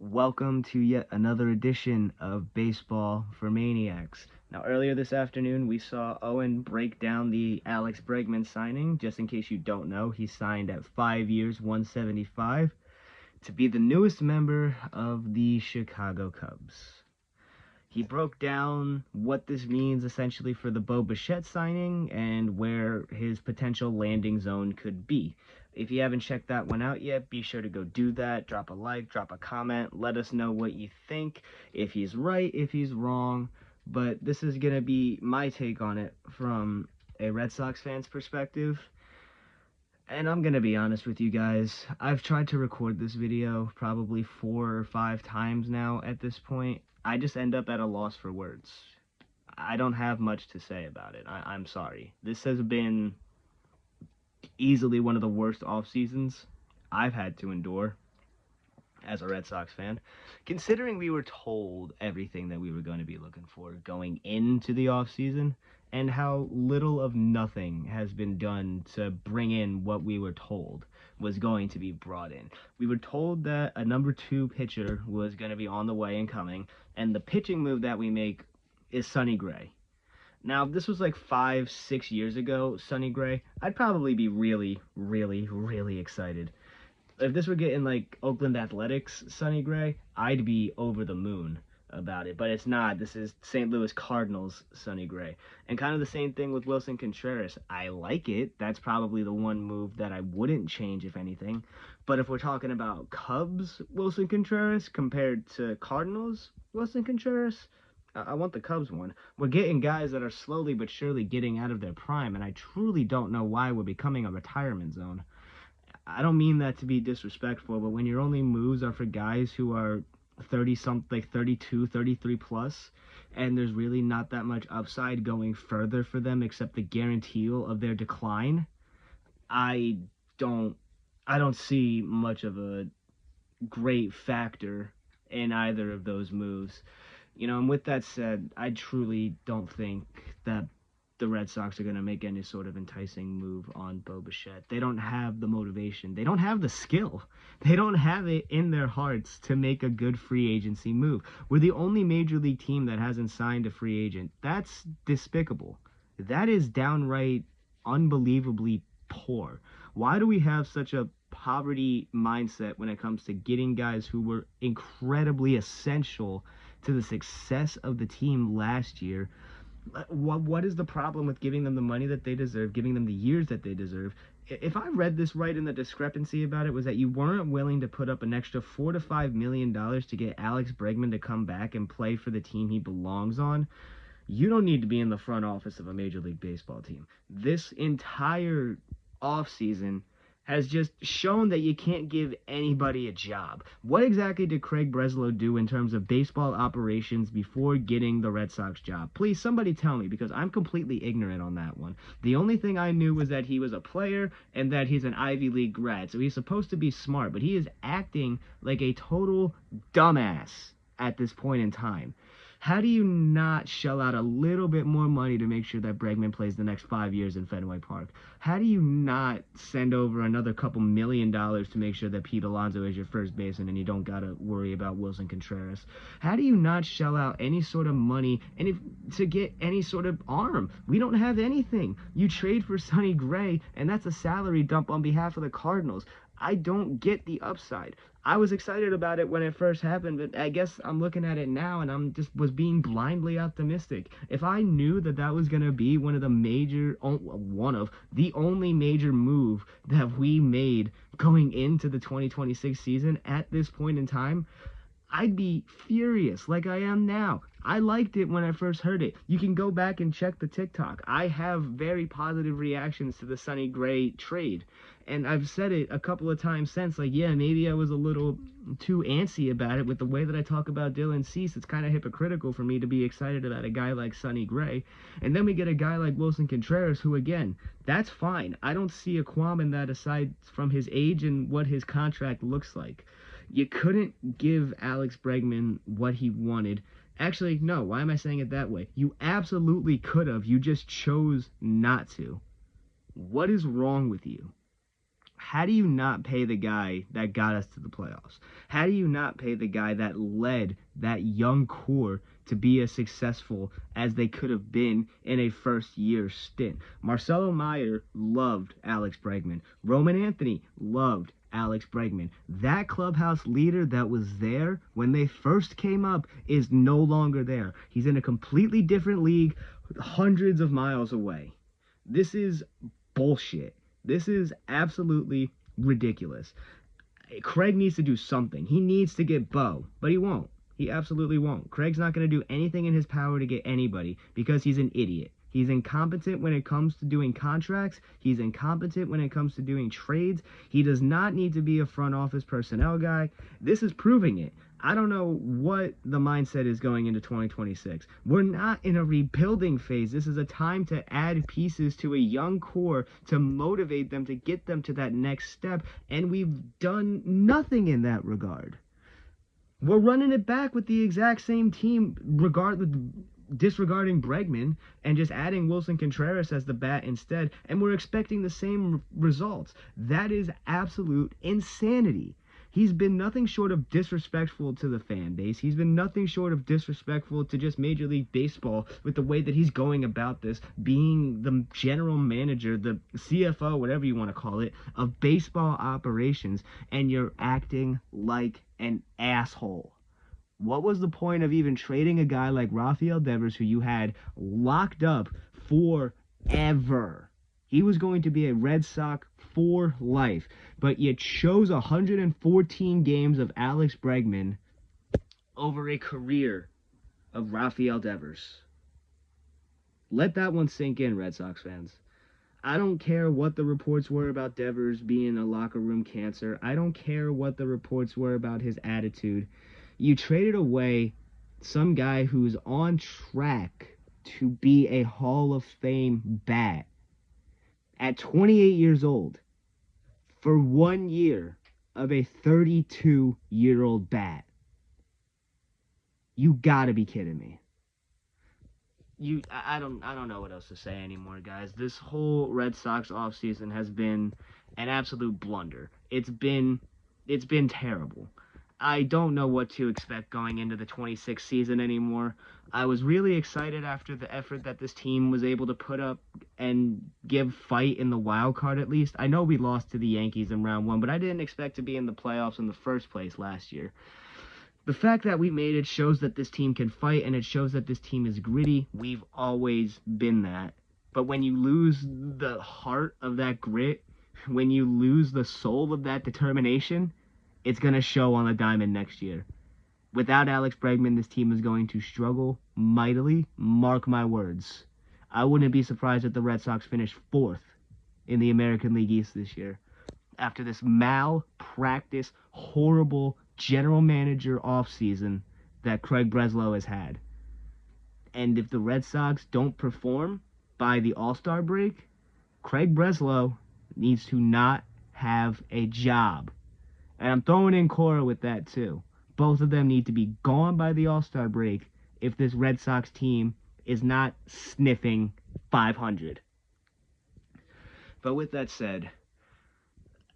Welcome to yet another edition of Baseball for Maniacs. Now, earlier this afternoon, we saw Owen break down the Alex Bregman signing. Just in case you don't know, he signed at 5 years, 175, to be the newest member of the Chicago Cubs. He broke down what this means essentially for the Bo Bichette signing and where his potential landing zone could be. If you haven't checked that one out yet, be sure to go do that. Drop a like, drop a comment, let us know what you think, if he's right, if he's wrong. But this is going to be my take on it from a Red Sox fan's perspective. And I'm going to be honest with you guys. I've tried to record this video probably 4 or 5 times now at this point. I just end up at a loss for words. I don't have much to say about it. I'm sorry. This has been easily one of the worst off seasons I've had to endure as a Red Sox fan, considering we were told everything that we were going to be looking for going into the off season, and how little of nothing has been done to bring in what we were told was going to be brought in. We were told that a number 2 pitcher was going to be on the way and coming, and the pitching move that we make is Sonny Gray. Now, if this was like 5-6 years ago, Sonny Gray, I'd probably be really, really, really excited. If this were getting like Oakland Athletics Sonny Gray, I'd be over the moon about it. But it's not. This is St. Louis Cardinals Sonny Gray. And kind of the same thing with Wilson Contreras. I like it. That's probably the one move that I wouldn't change, if anything. But if we're talking about Cubs Wilson Contreras compared to Cardinals Wilson Contreras, I want the Cubs one. We're getting guys that are slowly but surely getting out of their prime, and I truly don't know why we're becoming a retirement zone. I don't mean that to be disrespectful, but when your only moves are for guys who are 30 something, like 32, 33 plus, and there's really not that much upside going further for them except the guarantee of their decline, I don't see much of a great factor in either of those moves. And with that said, I truly don't think that the Red Sox are going to make any sort of enticing move on Bo Bichette. They don't have the motivation. They don't have the skill. They don't have it in their hearts to make a good free agency move. We're the only major league team that hasn't signed a free agent. That's despicable. That is downright unbelievably poor. Why do we have such a poverty mindset when it comes to getting guys who were incredibly essential to the success of the team last year? What is the problem with giving them the money that they deserve, giving them the years that they deserve? If I read this right, and the discrepancy about it was that you weren't willing to put up an extra $4 to $5 million to get Alex Bregman to come back and play for the team he belongs on. You don't need to be in the front office of a Major League Baseball team. This entire offseason has just shown that you can't give anybody a job. What exactly did Craig Breslow do in terms of baseball operations before getting the Red Sox job? Please, somebody tell me, because I'm completely ignorant on that one. The only thing I knew was that he was a player and that he's an Ivy League grad, so he's supposed to be smart, but he is acting like a total dumbass at this point in time. How do you not shell out a little bit more money to make sure that Bregman plays the next 5 years in Fenway Park? How do you not send over another couple $1 million to make sure that Pete Alonso is your first baseman and you don't got to worry about Wilson Contreras? How do you not shell out any sort of money to get any sort of arm? We don't have anything. You trade for Sonny Gray, and that's a salary dump on behalf of the Cardinals. I don't get the upside. I was excited about it when it first happened, but I guess I'm looking at it now and I'm just was being blindly optimistic. If I knew that that was going to be one of the only major move that we made going into the 2026 season at this point in time, I'd be furious like I am now. I liked it when I first heard it. You can go back and check the TikTok. I have very positive reactions to the Sonny Gray trade. And I've said it a couple of times since, like, yeah, maybe I was a little too antsy about it with the way that I talk about Dylan Cease. It's kind of hypocritical for me to be excited about a guy like Sonny Gray. And then we get a guy like Wilson Contreras, who, again, that's fine. I don't see a qualm in that aside from his age and what his contract looks like. You couldn't give Alex Bregman what he wanted. Actually, no, why am I saying it that way? You absolutely could have. You just chose not to. What is wrong with you? How do you not pay the guy that got us to the playoffs? How do you not pay the guy that led that young core to be as successful as they could have been in a first year stint? Marcelo Meyer loved Alex Bregman. Roman Anthony loved Alex Bregman. That clubhouse leader that was there when they first came up is no longer there. He's in a completely different league, hundreds of miles away. This is bullshit. This is absolutely ridiculous. Craig needs to do something. He needs to get Bo, but he won't. He absolutely won't. Craig's not going to do anything in his power to get anybody because he's an idiot. He's incompetent when it comes to doing contracts. He's incompetent when it comes to doing trades. He does not need to be a front office personnel guy. This is proving it. I don't know what the mindset is going into 2026. We're not in a rebuilding phase. This is a time to add pieces to a young core to motivate them, to get them to that next step, and we've done nothing in that regard. We're running it back with the exact same team, disregarding Bregman and just adding Wilson Contreras as the bat instead, and we're expecting the same results. That is absolute insanity. He's been nothing short of disrespectful to the fan base. He's been nothing short of disrespectful to just Major League Baseball with the way that he's going about this, being the general manager, the CFO, whatever you want to call it, of baseball operations, and you're acting like an asshole. What was the point of even trading a guy like Rafael Devers, who you had locked up forever? He was going to be a Red Sox for life, but you chose 114 games of Alex Bregman over a career of Rafael Devers. Let that one sink in, Red Sox fans. I don't care what the reports were about Devers being a locker room cancer. I don't care what the reports were about his attitude. You traded away some guy who's on track to be a Hall of Fame bat at 28 years old for 1 year of a 32-year-old bat. You gotta be kidding me. I don't know what else to say anymore, guys. This whole Red Sox offseason has been an absolute blunder. It's been terrible. I don't know what to expect going into the 26th season anymore. I was really excited after the effort that this team was able to put up and give fight in the wild card at least. I know we lost to the Yankees in round 1, but I didn't expect to be in the playoffs in the first place last year. The fact that we made it shows that this team can fight, and it shows that this team is gritty. We've always been that. But when you lose the heart of that grit, when you lose the soul of that determination, it's going to show on the diamond next year. Without Alex Bregman, this team is going to struggle mightily. Mark my words. I wouldn't be surprised if the Red Sox finish 4th in the American League East this year. After this malpractice, horrible general manager offseason that Craig Breslow has had. And if the Red Sox don't perform by the All-Star break, Craig Breslow needs to not have a job. And I'm throwing in Cora with that too. Both of them need to be gone by the All-Star break if this Red Sox team is not sniffing 500. But with that said,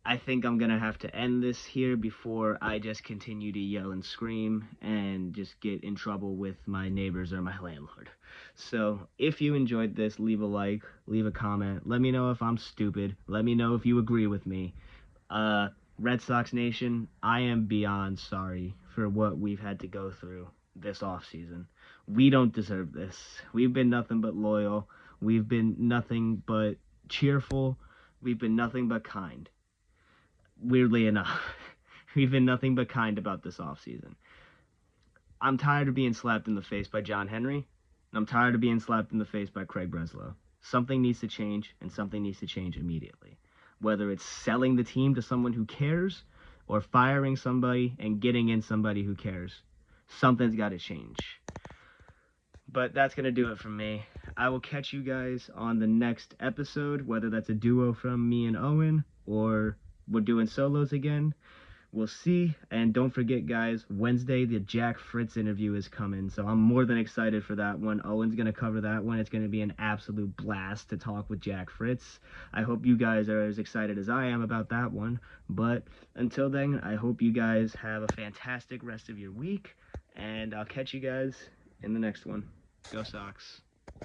I think I'm going to have to end this here before I just continue to yell and scream and just get in trouble with my neighbors or my landlord. So if you enjoyed this, leave a like, leave a comment. Let me know if I'm stupid. Let me know if you agree with me. Red Sox Nation, I am beyond sorry for what we've had to go through this offseason. We don't deserve this. We've been nothing but loyal. We've been nothing but cheerful. We've been nothing but kind. Weirdly enough, we've been nothing but kind about this offseason. I'm tired of being slapped in the face by John Henry, and I'm tired of being slapped in the face by Craig Breslow. Something needs to change, and something needs to change immediately. Whether it's selling the team to someone who cares, or firing somebody and getting in somebody who cares, something's got to change. But that's going to do it for me. I will catch you guys on the next episode, whether that's a duo from me and Owen, or we're doing solos again. we'll see. And don't forget, guys, Wednesday, the Jack Fritz interview is coming. So I'm more than excited for that one. Owen's going to cover that one. It's going to be an absolute blast to talk with Jack Fritz. I hope you guys are as excited as I am about that one. But until then, I hope you guys have a fantastic rest of your week. And I'll catch you guys in the next one. Go Sox.